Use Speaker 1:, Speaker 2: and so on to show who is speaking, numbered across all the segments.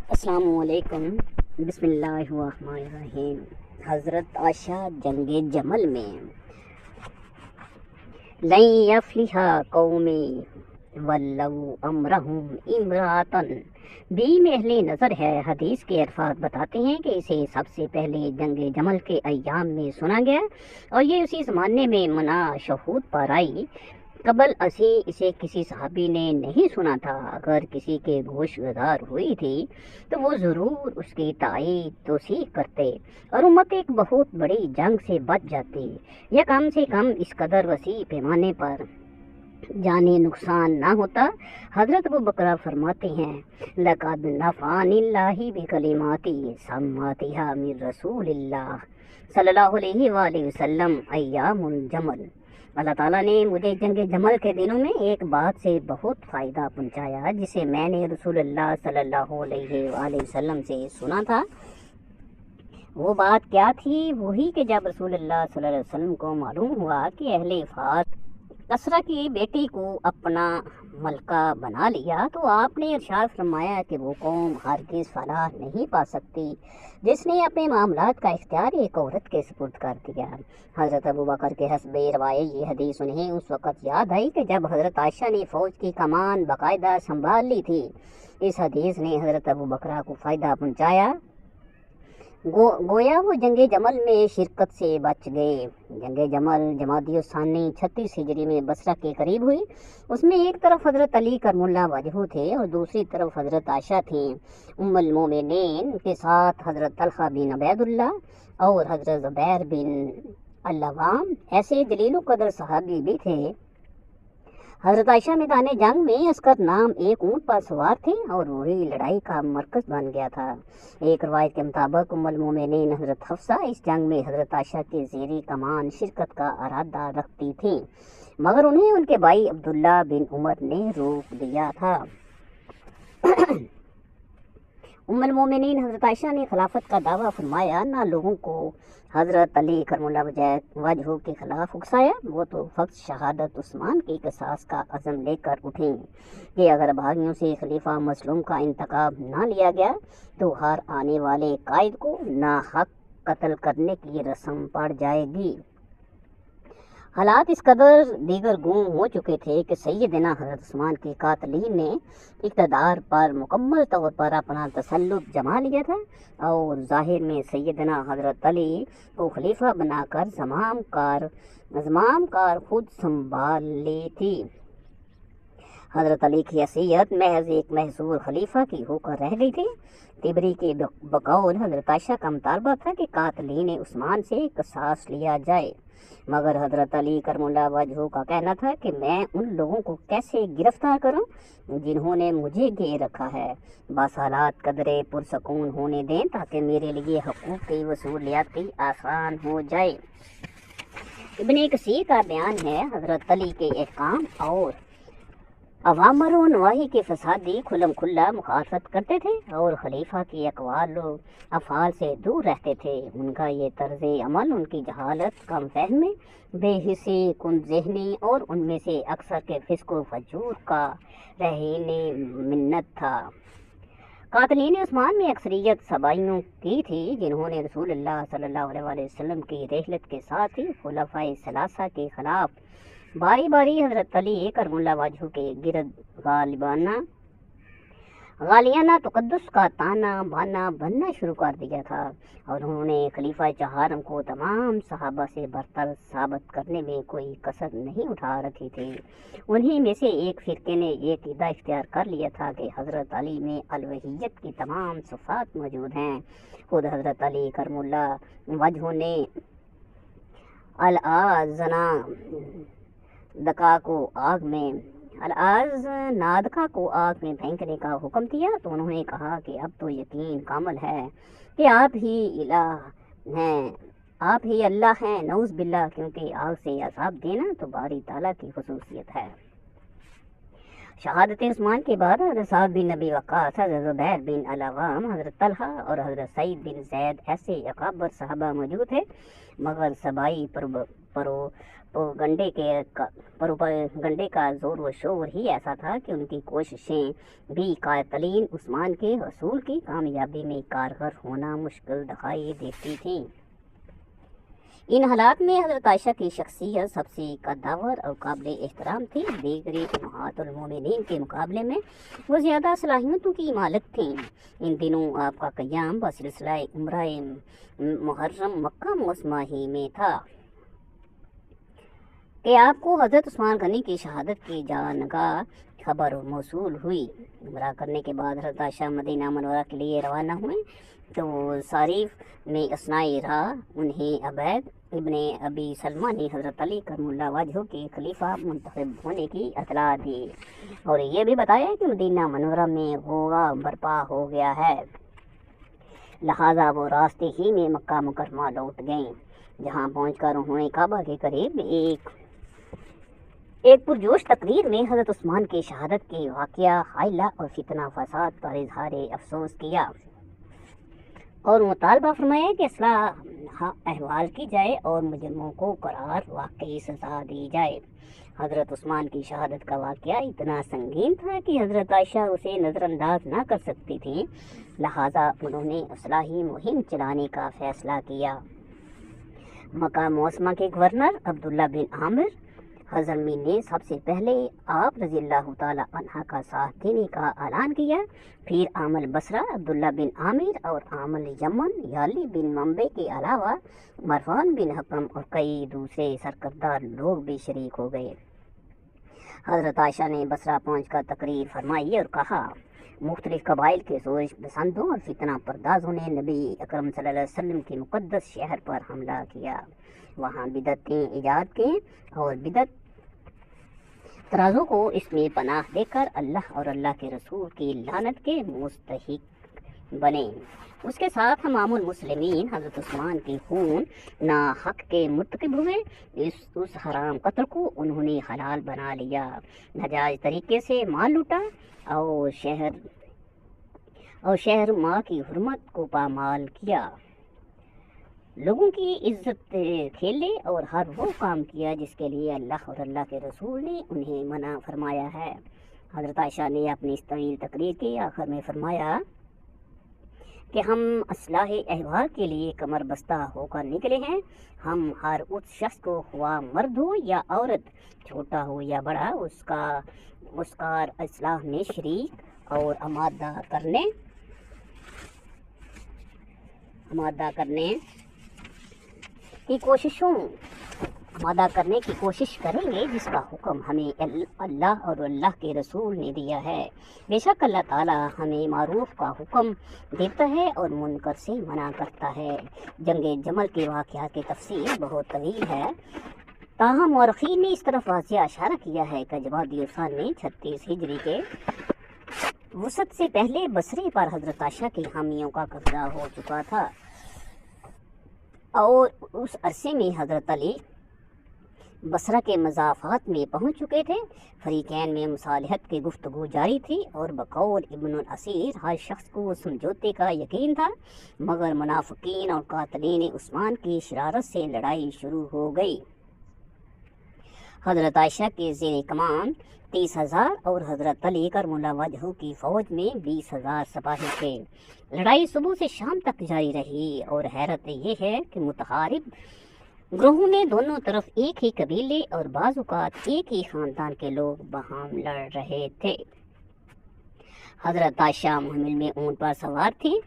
Speaker 1: السلام علیکم۔ بسم اللہ الرحمن الرحیم۔ حضرت عائشہ جنگ جمل میں لن یفلح قوم ولو امرہم امراتن بھی اہل نظر ہے۔ حدیث کے الفاظ بتاتے ہیں کہ اسے سب سے پہلے جنگ جمل کے ایام میں سنا گیا اور یہ اسی زمانے میں منا شہود پر آئی۔ قبل اسے کسی صحابی نے نہیں سنا تھا۔ اگر کسی کے گوش گزار ہوئی تھی تو وہ ضرور اس کی تائید توثیق کرتے اور امت ایک بہت بڑی جنگ سے بچ جاتی، یا کم سے کم اس قدر وسیع پیمانے پر جانی نقصان نہ ہوتا۔ حضرت ابو بکر فرماتے ہیں لقد نفعني اللہ بکلماتی سمعتها من رسول اللہ صلی اللہ علیہ وآلہ وسلم ایام الجمل۔ اللہ تعالیٰ نے مجھے جنگ جمل کے دنوں میں ایک بات سے بہت فائدہ پہنچایا جسے میں نے رسول اللہ صلی اللہ علیہ وآلہ وسلم سے سنا تھا۔ وہ بات کیا تھی؟ وہی کہ جب رسول اللہ صلی اللہ علیہ وسلم کو معلوم ہوا کہ اہل فارس کسرا کی بیٹی کو اپنا ملکہ بنا لیا تو آپ نے ارشاد فرمایا کہ وہ قوم ہرگز فلاح نہیں پا سکتی جس نے اپنے معاملات کا اختیار ایک عورت کے سپرد کر دیا۔ حضرت ابو بکر کے حسب روایت یہ حدیث انہیں اس وقت یاد آئی کہ جب حضرت عائشہ نے فوج کی کمان باقاعدہ سنبھال لی تھی۔ اس حدیث نے حضرت ابو بکر کو فائدہ پہنچایا، گویا وہ جنگ جمل میں شرکت سے بچ گئے۔ جنگ جمل جمادی الثانی 36 ہجری میں بصرہ کے قریب ہوئی۔ اس میں ایک طرف حضرت علی کرم اللہ وجہہ تھے اور دوسری طرف حضرت عائشہ تھیں۔ ام المومنین کے ساتھ حضرت طلحہ بن عبید اللہ اور حضرت زبیر بن العوام ایسے جلیل و قدر صحابی بھی تھے۔ حضرت عائشہ میدان جنگ میں عسکر نام ایک اونٹ پر سوار تھے اور وہی لڑائی کا مرکز بن گیا تھا۔ ایک روایت کے مطابق ام المومنین حضرت حفصہ اس جنگ میں حضرت عائشہ کے زیرِ کمان شرکت کا ارادہ رکھتی تھیں، مگر انہیں ان کے بھائی عبداللہ بن عمر نے روک دیا تھا۔ ام المومنین حضرت عائشہ نے خلافت کا دعویٰ فرمایا، نہ لوگوں کو حضرت علی کرم اللہ وجہہ کے خلاف اکسایا۔ وہ تو فقط شہادت عثمان کی قصاص کا عزم لے کر اٹھیں کہ اگر بھائیوں سے خلیفہ مظلوم کا انتخاب نہ لیا گیا تو ہر آنے والے قائد کو ناحق قتل کرنے کی رسم پڑ جائے گی۔ حالات اس قدر دیگر گم ہو چکے تھے کہ سیدنا حضرت عثمان کی قاتلین نے اقتدار پر مکمل طور پر اپنا تسلط جما لیا تھا اور ظاہر میں سیدنا حضرت علی کو خلیفہ بنا کر زمام کار خود سنبھال لی تھی۔ حضرت علی کی حیثیت محض ایک محصور خلیفہ کی ہو کر رہ گئی تھی۔ تبری کے بقول حضرت عائشہ کا مطالبہ تھا کہ قاتلین عثمان سے قصاص لیا جائے، مگر حضرت علی کرم اللہ وجہہ کا کہنا تھا کہ میں ان لوگوں کو کیسے گرفتار کروں جنہوں نے مجھے گھیر رکھا ہے، بس حالات قدرے پرسکون ہونے دیں تاکہ میرے لیے حقوق کی وصولیات آسان ہو جائے۔ ابن کثیر کا بیان ہے حضرت علی کے احکام اور اوامر و نواہی کے فسادی کھلم کھلا مخالفت کرتے تھے اور خلیفہ کی اقوال و افعال سے دور رہتے تھے۔ ان کا یہ طرز عمل ان کی جہالت، کم فہمی، بے حسی، کند ذہنی اور ان میں سے اکثر کے فسق و فجور کا رہین منت تھا۔ قاتلین عثمان میں اکثریت سبائیوں کی تھی جنہوں نے رسول اللہ صلی اللہ علیہ وسلم کی رحلت کے ساتھ ہی خلفائے ثلاثہ کے خلاف باری باری حضرت علی کرم اللہ وجہہ کے گرد غالیانہ تقدس کا تانا بانا بننا شروع کر دیا تھا اور انہوں نے خلیفہ چہارم کو تمام صحابہ سے برتر ثابت کرنے میں کوئی کسر نہیں اٹھا رکھی تھی۔ انہی میں سے ایک فرقے نے یہ عقیدہ اختیار کر لیا تھا کہ حضرت علی میں الوہیت کی تمام صفات موجود ہیں۔ خود حضرت علی کرم اللہ وجہہ نے العاز نادکا کو آگ میں پھینکنے کا حکم دیا تو انہوں نے کہا کہ اب تو یقین کامل ہے کہ آپ ہی اللہ ہیں، نعوذ باللہ، کیونکہ آگ سے عذاب دینا تو باری تعالیٰ کی خصوصیت ہے۔ शहादत उस्मान के बाद हज़रत साद बिन नबी वक़ास, हज़रत ज़ुबैर बिन अल-अवाम, हज़रत तलहा और हज़रत सईद बिन ज़ैद ऐसे अकाबर सहाबा मौजूद थे, मगर सबाई प्रोपगंडे का जोर व शोर ही ऐसा था कि उनकी कोशिशें भी कातलीन उस्मान के हसूल की कामयाबी में कारगर होना मुश्किल दिखाई देती थीं। इन हालात में हज़रत आयशा की शख्सियत सबसे कद्दावर और काबिल एहतराम थी। दीगरी उम्महातुल मोमिनीन के मुकाबले में वो ज़्यादा सलाहियतों की मालिक थीं। इन दिनों आपका क़याम बसिलसिला उम्राए मुहर्रम मक्का मौसमा ही में था कि आपको हज़रत उस्मान गनी की शहादत की जानगा खबर मौसूल हुई। उम्रा करने के बाद हज़रत आयशा मदीना मनवरा के लिए रवाना हुए तो सारिफ में असनाए राह उन्हें अबैद इब्ने अबी सलमा ने हज़रत अली करमुल्लाह वजहू के खलीफा मुंतखब होने की इत्तला दी और ये भी बताया कि मदीना मनवरा में गोगा बर्पा हो गया है, लिहाजा वो रास्ते ही में मक्का मुकर्रमा लौट गईं, जहाँ पहुँचकर उन्होंने काबा के करीब एक पुरजोश तकरीर में हज़रत उस्मान की शहादत के वाक़या, हाइला और फितना फसाद पर इजहार अफसोस किया और मुतालबा फरमाया कि इस्लाह अहवाल की जाए और मुजरिमों को करार वाकई सज़ा दी जाए। हज़रत उस्मान की शहादत का वाक़या इतना संगीन था कि हज़रत आयशा उसे नज़रअंदाज ना कर सकती थी, लिहाजा उन्होंने इस्लाही मुहिम चलाने का फ़ैसला किया। मक्का मौसमा के गवर्नर अब्दुल्ला बिन आमिर हज़रमी ने सबसे पहले आप रज़ियल्लाहु ताला अन्हा का साथ देने का ऐलान किया। फिर आमल बसरा अब्दुल्ला बिन आमिर और आमल यमन याली बिन मंबे के अलावा मरवान बिन हकम और कई दूसरे सरकर्दार लोग भी शरीक हो गए। हज़रत आयशा ने बसरा पहुंचकर तकरीर फरमाई और कहा, मुख्तलिफ कबाइल के सोच पसंदों और फितना परदाजों ने नबी अकरम सल्लल्लाहु अलैहि वसल्लम के मुक़द्दस शहर पर हमला किया, वहाँ बिदतें ईजाद की और बिदत तराजों को इसमें पनाह देकर अल्लाह और अल्लाह के रसूल की लानत के मुस्तहिक बने। उसके साथ हमामुल मुस्लिमीन हज़रत उस्मान के खून ना हक के मुर्तकिब हुए। उस हराम कत्ल को उन्होंने हलाल बना लिया, नाजायज़ तरीके से माल लूटा और शहर माँ की हुर्मत को पामाल किया, लोगों की इज्जत खेले और हर वो काम किया जिसके लिए अल्लाह और अल्लाह के रसूल ने उन्हें मना फरमाया है। हज़रत आयशा ने अपनी इस तवील तकरीर के आखिर में फरमाया कि हम इस्लाह अहवाल के लिए कमर बस्ता होकर निकले हैं। हम हर उस शख्स को, हुआ मर्द हो या औरत, छोटा हो या बड़ा, उसका इस्लाह में शरीक और आमादा करने की कोशिश करेंगे जिसका हुक्म हमें अल्लाह और अल्लाह के रसूल ने दिया है। बेशक अल्लाह ताला हमें मारूफ का हुक्म देता है और मुनकर से मना करता है। जंग जमल के वाक़या की तफसीर बहुत तवील है, ताहम मौरखीन ने इस तरफ वाज़ेह इशारा किया है कि जवादी उस्मान ने 36 हिजरी के वसत से पहले बसरे पर हज़रत आयशा के हामियों का कब्जा हो चुका था और उस अरसे में हज़रत अली बसरा के मज़ाफ़ात में पहुंच चुके थे। फरीकैन में मुसालहत की गुफ्तगू जारी थी और बकौल इब्नुल असीर हर शख्स को समझौते का यकीन था, मगर मुनाफिकीन और कातिलीन उस्मान की शरारत से लड़ाई शुरू हो गई। हज़रत आयशा के ज़ेर कमान 30,000 और हज़रत अली करमुल्लाह वजहू की फ़ौज में 20,000 सिपाही थे। लड़ाई सुबह से शाम तक जारी रही और हैरत ये है कि मुतहारिब ग्रोहों में दोनों तरफ एक ही कबीले और बाज़ औक़ात एक ही ख़ानदान के लोग बहाम लड़ रहे थे। हज़रत आयशा मुहम्मिल में ऊँट पर सवार थी,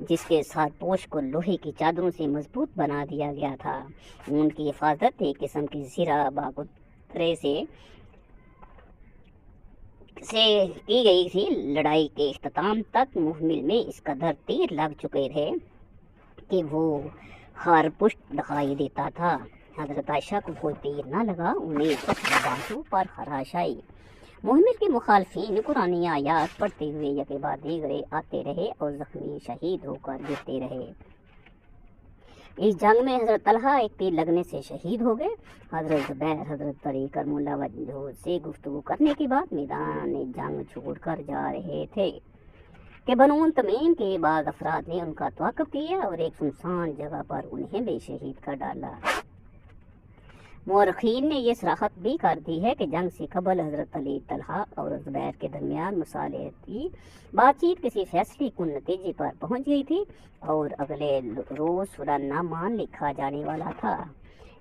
Speaker 1: जिसके साथ पोश को लोहे की चादरों से मजबूत बना दिया गया था। ऊँट की हिफाजत एक किस्म की ज़ीरा बागुतरे से की गई थी। लड़ाई के इख्तिताम तक मुहम्मिल में इस कदर तीर लग चुके थे कि वो हर पुष्ट दिखाई देता था। हज़रत आयशा को कोई तीर न लगा, उन्हें बाजू पर खराश आई। मुहम्मिल के मुखालफीन कुरानी आयात पढ़ते हुए यके बाद दीगरे आते रहे और जख्मी शहीद होकर गिरते रहे। इस जंग में हज़रत तलहा एक तीर लगने से शहीद हो गए। हज़रत ज़ुबैर हज़रत अली करमुल्लाह वजह से गुफ्तगू करने के बाद मैदान जंग छोड़कर जा रहे थे कि बनु तमीम के बाद अफराद ने उनका तवाक़ुफ़ किया और एक सुनसान जगह पर उन्हें भी शहीद कर डाला। मौरखीन ने यह सराहत भी कर दी है कि जंग से कबल हज़रत अली तलहा और ज़ुबैर के दरमियान मुसालहती बातचीत किसी फैसले कुन नतीजे पर पहुंच गई थी और अगले रोज़ सुलहनामा लिखा जाने वाला था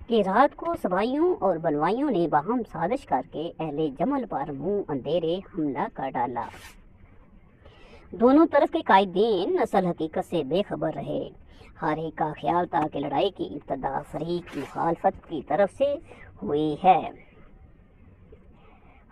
Speaker 1: कि रात को सबाइयों और बलवाइयों ने बाहम साजिश करके अहले जमल पर मुंह अंधेरे हमला कर डाला। दोनों तरफ के कायदीन असल हकीकत से बेखबर रहे। हर एक का ख्याल था कि लड़ाई की इब्तदा फरीक मुखालफत की तरफ से हुई है।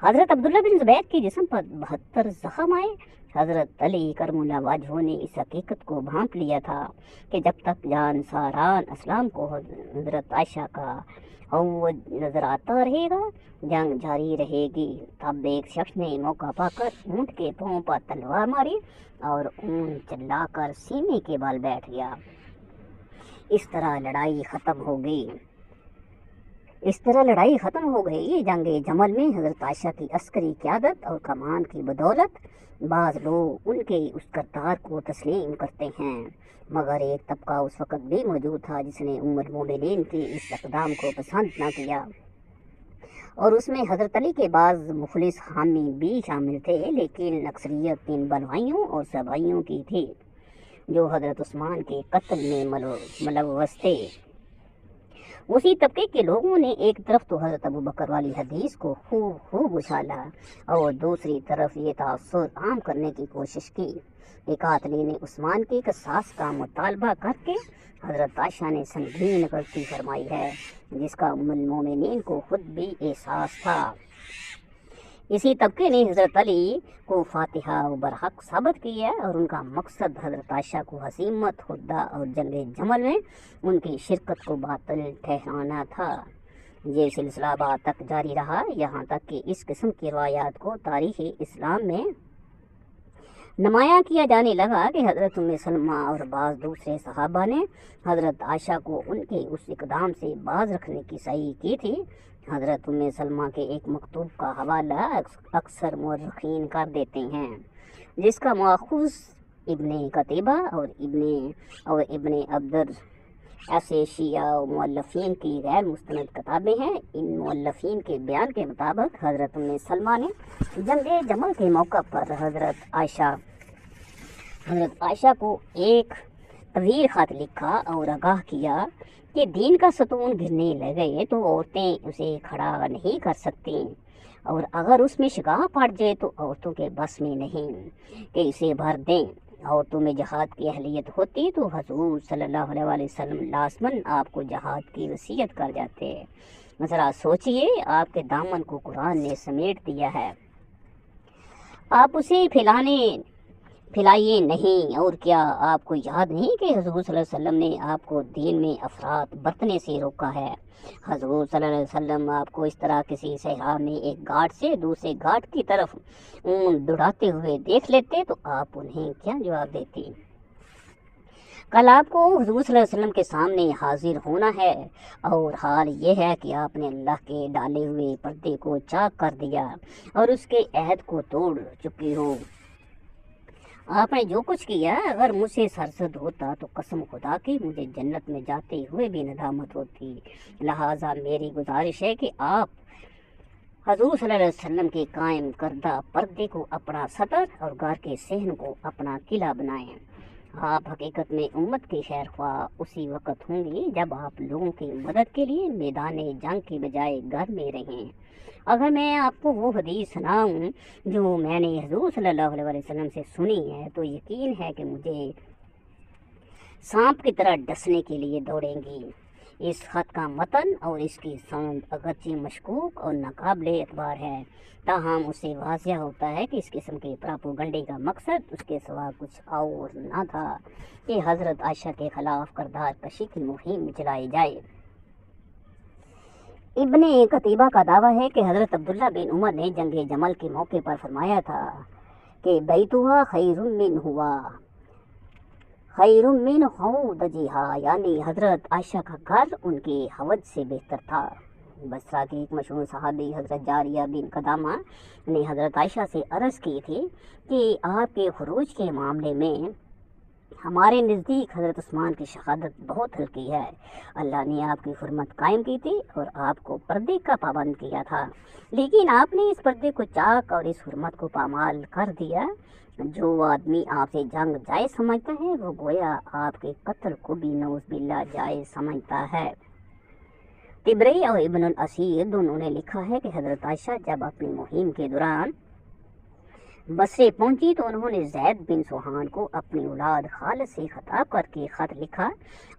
Speaker 1: हज़रत अब्दुल्ला बिन ज़ुबैर के जिस्म पर 72 ज़ख्म आए। हज़रत अली करमुल्लाह वजह ने इस हकीकत को भांप लिया था कि जब तक जान सारान अस्लाम को हज़रत आयशा का और नजर आता रहेगा जंग जारी रहेगी। तब एक शख्स ने मौका पाकर ऊंट के पांव पर तलवार मारी और ऊंट चिल्लाकर सीने के बल बैठ गया। इस तरह लड़ाई ख़त्म हो गई। जंग जमल में हज़रत आयशा की अस्करी क़यादत और कमान की बदौलत बाज़ लोग उनके उस करतार को तस्लीम करते हैं, मगर एक तबका उस वक़्त भी मौजूद था जिसने उम्मुल मोमिनीन की इस इक़दाम को पसंद न किया और उसमें हज़रत अली के बाज़ मुखलिस हामी भी शामिल थे, लेकिन अक्सरियत इन बलवाइयों और सबाइयों की थी जो हज़रत उस्मान के कत्ल में मुलव्वस थे। उसी तबके के लोगों ने एक तरफ तो हज़रत अबू बकर वाली हदीस को खूब उछाला और दूसरी तरफ ये तासुर आम करने की कोशिश की। एक आदमी ने उस्मान की क़सास का मुतालबा करके हज़रत आयशा ने संगीन गलती फरमाई है जिसका उम्मुल मोमिनीन को खुद भी एहसास था। इसी तबके ने हज़रत अली को फातिहा बरहक साबित किया और उनका मकसद हज़रत आयशा को हसीमत खुदा और जंग जमल में उनकी शिरकत को बातिल ठहराना था। ये सिलसिला बाद तक जारी रहा, यहाँ तक कि इस किस्म की रवायात को तारीख़ इस्लाम में नुमायाँ किया जाने लगा कि हज़रत उम्मे सलमा और बाज़ दूसरे सहाबा ने हज़रत आयशा को उनके उस इक़दाम से बाज रखने की सही की थी। हज़रत उम्मे सलमा के एक मकतूब का हवाला अक्सर मौरखीन कर देते हैं जिसका माखूज़ इब्ने कतीबा और इब्ने अब्दर ऐसे शिया मुअल्लिफ़ीन की गैर मुस्तनद किताबें हैं। इन मुअल्लिफ़ीन के बयान के मुताबिक हज़रत उम्मे सलमा ने जंग जमल के मौका पर हज़रत आयशा को एक तवील ख़त लिखा और आगाह किया कि दीन का सतून गिरने लगे तो औरतें उसे खड़ा नहीं कर सकती और अगर उसमें शिगाह पड़ जाए तो औरतों के बस में नहीं कि इसे भर दें। औरतों में जहाद की अहलियत होती तो हुज़ूर सल्लल्लाहु अलैहि वसल्लम लाज़मन आपको जहाद की वसीयत कर जाते। ज़रा सोचिए, आपके दामन को कुरान ने समेट दिया है, आप उसे फैलाइए नहीं। और क्या आपको याद नहीं कि हुज़ूर सल्लल्लाहु अलैहि वसल्लम ने आपको दीन में अफरात बरतने से रोका है। हुज़ूर सल्लल्लाहु अलैहि वसल्लम आपको इस तरह किसी सहरा में एक घाट से दूसरे घाट की तरफ ऊन दौड़ाते हुए देख लेते तो आप उन्हें क्या जवाब देती? कल आपको हुज़ूर सल्लल्लाहु अलैहि वसल्लम के सामने हाजिर होना है और हाल ये है कि आपने अल्लाह के डाले हुए पर्दे को चाक कर दिया और उसके अहद को तोड़ चुकी हो। आपने जो कुछ किया अगर मुझसे सरसद होता तो कसम खुदा की मुझे जन्नत में जाते हुए भी नदामत होती। लिहाजा मेरी गुजारिश है कि आप हुज़ूर सल्लल्लाहु अलैहि वसल्लम के कायम करदा पर्दे को अपना सतर और घर के सहन को अपना किला बनाएं। आप हकीकत में उम्मत के खैर ख्वाह उसी वक़्त होंगे जब आप लोगों की मदद के लिए मैदान जंग की बजाय घर में रहें। अगर मैं आपको वो हदीस सुनाऊं जो मैंने हुज़ूर सल्लल्लाहु अलैहि वसल्लम से सुनी है तो यकीन है कि मुझे सांप की तरह डसने के लिए दौड़ेंगी। इस ख़त का मतन और इसकी सौंद अगरचे मशकूक और नाकाबिले एतबार है, ताहम उससे वाज़िह होता है कि इस किस्म के प्रोपेगेंडे का मकसद उसके सिवा कुछ और न था कि हज़रत आयशा के ख़िलाफ़ करदार कशी की मुहिम चलाई जाए। इब्ने कतीबा का दावा है कि हज़रत अब्दुल्ला बिन उमर ने जंग जमल के मौके पर फरमाया था कि बैतुहा खैरुम मिन हुआ, खैर मिन हौदजिहा, यानी हज़रत आयशा का घर उनके हवज से बेहतर था। बसरा के एक मशहूर सहाबी हज़रत जारिया बिन कदामा ने हज़रत आयशा से अर्ज़ की थी कि आपके खरूज के मामले में हमारे नज़दीक हज़रत उस्मान की शहादत बहुत हल्की है। अल्लाह ने आपकी हुर्मत कायम की थी और आपको पर्दे का पाबंद किया था, लेकिन आपने इस पर्दे को चाक और इस हुर्मत को पामाल कर दिया। जो आदमी आपसे जंग जायज़ समझता है वो गोया आपके कत्ल को भी नौज़ बिल्ला जायज़ समझता है। तिबरी और इब्नुल असीर दोनों ने लिखा है कि हज़रत आयशा जब अपनी मुहिम के दौरान बसरे पहुंची तो उन्होंने ज़ैद बिन सुहान को अपनी औलाद खालिद से खिताब करके ख़त लिखा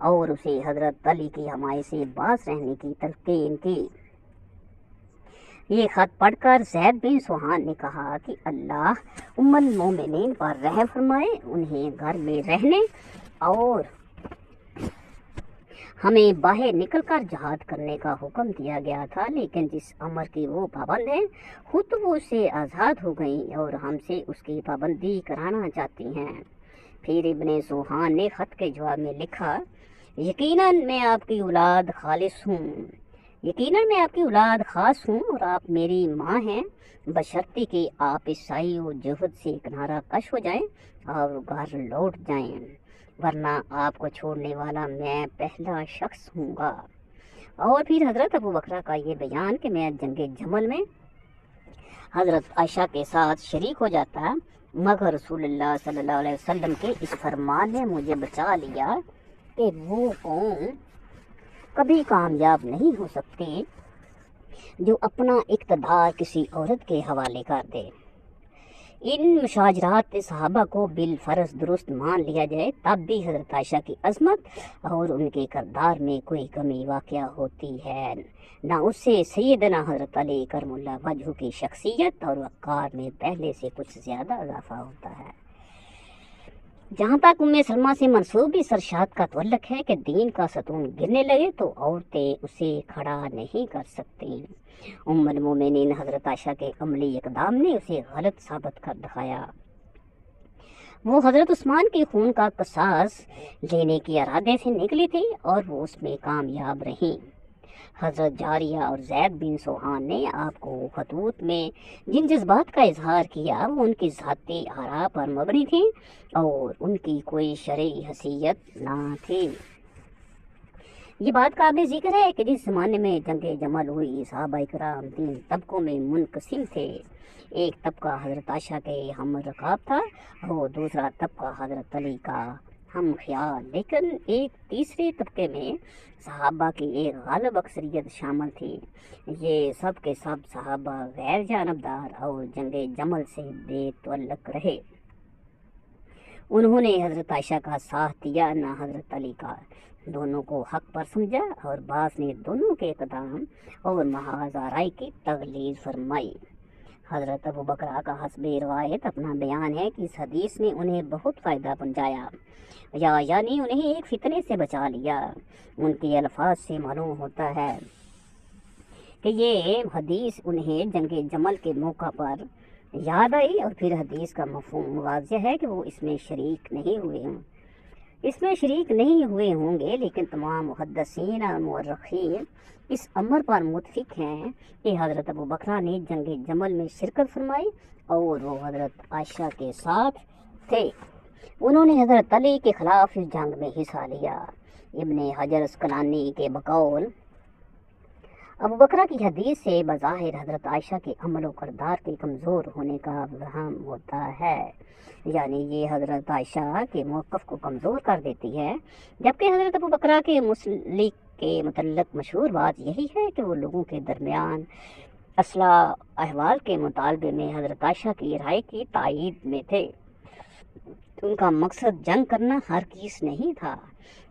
Speaker 1: और उसे हज़रत अली की हमायत से बास रहने की तलकीन की। ये ख़त पढ़कर ज़ैद बिन सुहान ने कहा कि अल्लाह उम्मुल मोमिनीन पर रहम फरमाए, उन्हें घर में रहने और हमें बाहर निकलकर जहाद करने का हुक्म दिया गया था, लेकिन जिस अमर की वो पाबंद है खुद तो वो उससे आज़ाद हो गई और हमसे उसकी पाबंदी कराना चाहती हैं। फिर इब्ने सुहान ने ख़त के जवाब में लिखा, यकीनन मैं आपकी औलाद खालिस हूँ, यकीनन मैं आपकी औलाद ख़ास हूँ और आप मेरी माँ हैं, बशर्ते कि आप इस साई और जुहद से किनारा कश हो जाएं और घर लौट जाएं, वरना आपको छोड़ने वाला मैं पहला शख्स हूँगा। और फिर हज़रत अबू बकरा का ये बयान कि मैं जंगे जमल में हज़रत आयशा के साथ शरीक हो जाता, मगर रसूलुल्लाह सल्लल्लाहु अलैहि वसल्लम के इस फरमान ने मुझे बचा लिया कि वो कौम कभी कामयाब नहीं हो सकती जो अपना इक़्तिदार किसी औरत के हवाले कर दे। इन मुशाजरात सहाबा को बिल फ़र्ज दुरुस्त मान लिया जाए तब भी हज़रत आयशा की अज़मत और उनके किरदार में कोई कमी वाक़या होती है, ना उससे सैयदना हज़रत अली करमुल्लाह वजहू की शख्सियत और वक़ार में पहले से कुछ ज़्यादा इजाफा होता है। जहाँ तक उम्मे सलमा से मनसूब इस इरशाद का तवल्लुक है कि दीन का सतून गिरने लगे तो औरतें उसे खड़ा नहीं कर सकती। उम्मुल मोमिनीन हज़रत आयशा के अमली इक़दाम ने उसे गलत साबित कर दिखाया। वो हज़रत उस्मान के खून का क़सास लेने के इरादे से निकली थी और वो उसमें कामयाब रहीं। हज़रत जारिया और ज़ैद बिन सुहान ने आपको खतूत में जिन जज्बात का इजहार किया वो उनकी ज़ाती आरा पर मबनी थी और उनकी कोई शरई हैसियत ना थी। ये बात काबिल ज़िक्र है कि जिस ज़माने में जंगे जमल हुई सहाबा किराम 3 तबकों में मुनक़सिम थे। एक तबका हज़रत आयशा के हम रकाब था और दूसरा तबका हज़रत अली का हम ख्याल, लेकिन एक तीसरे तबके में सहाबा की एक गालिब अक्सरियत शामिल थी। ये सब के सब सहाबा गैर जानबदार और जंगे जमल से बेतअल्लुक़ रहे। उन्होंने हज़रत आयशा का साथ दिया ना हज़रत अली का, दोनों को हक पर समझा और बास ने दोनों के इक़दाम और महाज आराई की तगलीज़ फरमाई। हज़रत अबू बकरा का हस्बे रवायत अपना बयान है कि इस हदीस ने उन्हें बहुत फ़ायदा पहुँचाया यानी उन्हें एक फितने से बचा लिया। उनके अल्फाज से मालूम होता है कि ये हदीस उन्हें जंगे जमल के मौका पर याद आई और फिर हदीस का मफ़हूम वाज़ेह है कि वो इसमें शरीक नहीं हुए हों। इसमें शरीक नहीं हुए होंगे, लेकिन तमाम मुहद्दिसीन और मुअर्रिख़ीन इस अमर पर मुत्तफ़िक़ हैं कि हज़रत अबू बकरा ने जंगे जमल में शिरकत फरमाई और वो हज़रत आयशा के साथ थे। उन्होंने हज़रत अली के ख़िलाफ़ इस जंग में हिस्सा लिया। इब्ने हजर अस्क़लानी के बकौल अबू बकरा की हदीस से बज़ाहिर हज़रत आयशा के अमल व किरदार के कमज़ोर होने का वहम होता है, यानी ये हज़रत आयशा के मौक़िफ़ को कमज़ोर कर देती है, जबकि हज़रत अबू बकरा के मुसलिक के मुतल्लिक़ मशहूर बात यही है कि वो लोगों के दरमियान असला अहवाल के मुतालबे में हज़रत आयशा की राय की तायीद में थे। उनका मकसद जंग करना हरगिज़ नहीं था,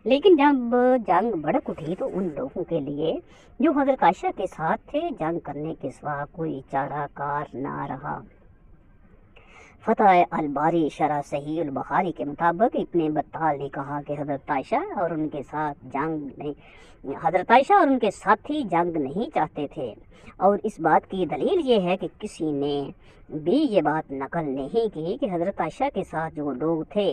Speaker 1: लेकिन जब जंग भड़क उठी तो उन लोगों के लिए जो हज़रत आयशा के साथ थे जंग करने के सिवा कोई चारा कार ना रहा। फ़तह अल-बारी शरह सहीह अल-बुखारी के मुताबिक इब्ने बत्ताल ने कहा कि हज़रत आयशा और उनके साथी जंग नहीं चाहते थे, और इस बात की दलील ये है कि किसी ने भी ये बात नकल नहीं की कि हज़रत आयशा के साथ जो लोग थे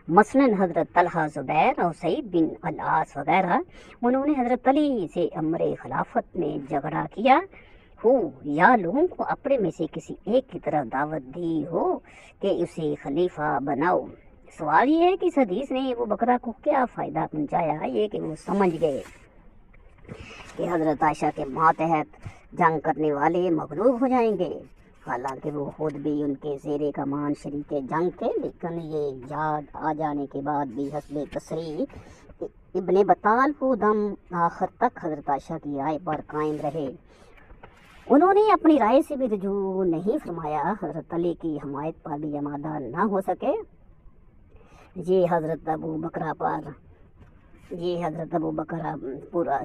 Speaker 1: मसलन हज़रत तलहा ज़ुबैर और सईद बिन अल-आस वगैरह, उन्होंने हज़रत अली से अमर खिलाफत में झगड़ा किया हो या लोगों को अपने में से किसी एक की तरफ दावत दी हो कि उसे खलीफा बनाओ। सवाल ये है कि इस हदीस ने अबू बकरा को क्या फ़ायदा पहुँचाया। ये कि वो समझ गए कि हज़रत आयशा के मातहत जंग करने वाले मगलूब हो जाएंगे। हालांकि वो खुद भी उनके ज़ेरे कमान शरीक जंग थे, लेकिन ये याद आ जाने के बाद भी हस्ब तसरी इब्ने बताल को दम आखिर तक हज़रत आयशा की राय पर कायम रहे। उन्होंने अपनी राय से भी रुजू नहीं फरमाया। हज़रत अली की हमायत पर भी आमादा ना हो सके। ये हज़रत अबू बकर पूरा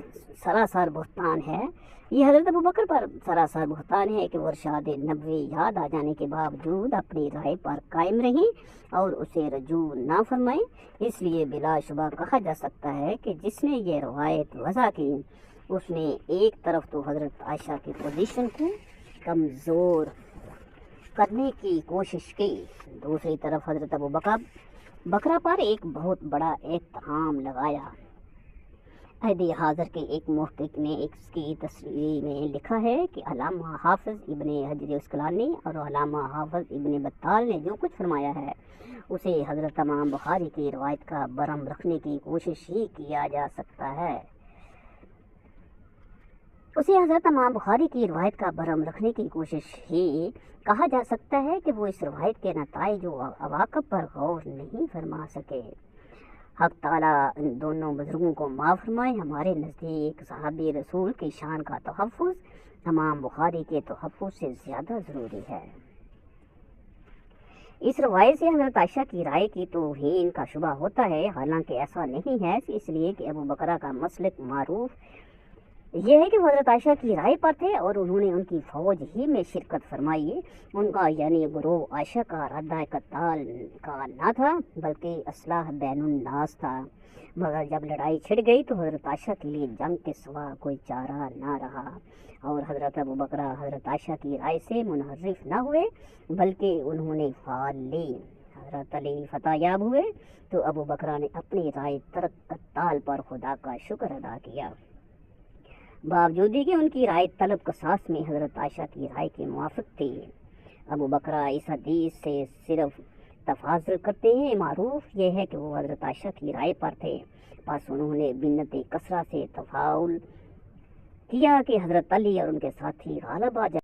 Speaker 1: सरासर बुहतान है। ये हज़रत अबू बकर पर सरासर बुहतान है कि वो इरशाद नबवी याद आ जाने के बावजूद अपनी राय पर कायम रही और उसे रजू ना फरमाई। इसलिए बिलाशुबा कहा जा सकता है कि जिसने ये रवायत वज़ा की उसने एक तरफ तो हज़रत आयशा की पोजीशन को कमज़ोर करने की कोशिश की, दूसरी तरफ हज़रत अबू बकरा पर एक बहुत बड़ा इत्तहाम लगाया। अहद हाज़र के एक मुहक़्क़िक़ ने इसकी तस्रीर में लिखा है कि अल्लामा हाफ़िज़ इब्ने हजर अस्क़लानी और अल्लामा हाफ़िज़ इब्ने बत्ताल ने जो कुछ फरमाया है उसे हज़रत इमाम बुखारी की रवायत का बरम रखने की कोशिश ही किया जा सकता है। उसे हज़रत इमाम बुखारी की रवायत का बरम रखने की कोशिश ही कहा जा सकता है कि वो इस रवायत के नताइज व अवाक़िब पर गौर नहीं फरमा सके। हक़ ताला इन दोनों बुज़ुर्गों को माफ़ फरमाए। हमारे नज़दीक सहाबी रसूल की शान का तहफ़्फ़ुज़ इमाम बुखारी के तहफ़्फ़ुज़ से ज़्यादा ज़रूरी है। इस रवायत से हज़रत आयशा की राय की तौहीन का शुबा होता है, हालांकि ऐसा नहीं है, इसलिए कि अबू बकरा का मसलक मारूफ ये है कि वो हज़रत आयशा की राय पर थे और उन्होंने उनकी फ़ौज ही में शिरकत फरमाई। उनका यानी गुरोह आयशा का इरादा कत्ल का ना था बल्कि असलाह बैनुन्नास था। मगर जब लड़ाई छिड़ गई तो हज़रत आयशा के लिए जंग के सिवा कोई चारा ना रहा और हज़रत अबू बकरा हज़रत आयशा की राय से मुनहरिफ ना हुए बल्कि उन्होंने फाल ली। हज़रत अली फतहयाब हुए तो अबू बकरा ने अपनी राय तरक कत्ताल पर खुदा का शुक्र अदा किया, बावजूद कि उनकी राय तलब कसास में हज़रत आयशा की राय के मुवाफ़िक थी। अबू बकरा इस हदीस से सिर्फ तफाज़ुल करते हैं। मारूफ यह है कि वो हज़रत आयशा की राय पर थे, बस उन्होंने बिन्नत कसरा से तफाउल किया कि हज़रत अली और उनके साथी गालिब आ जाए।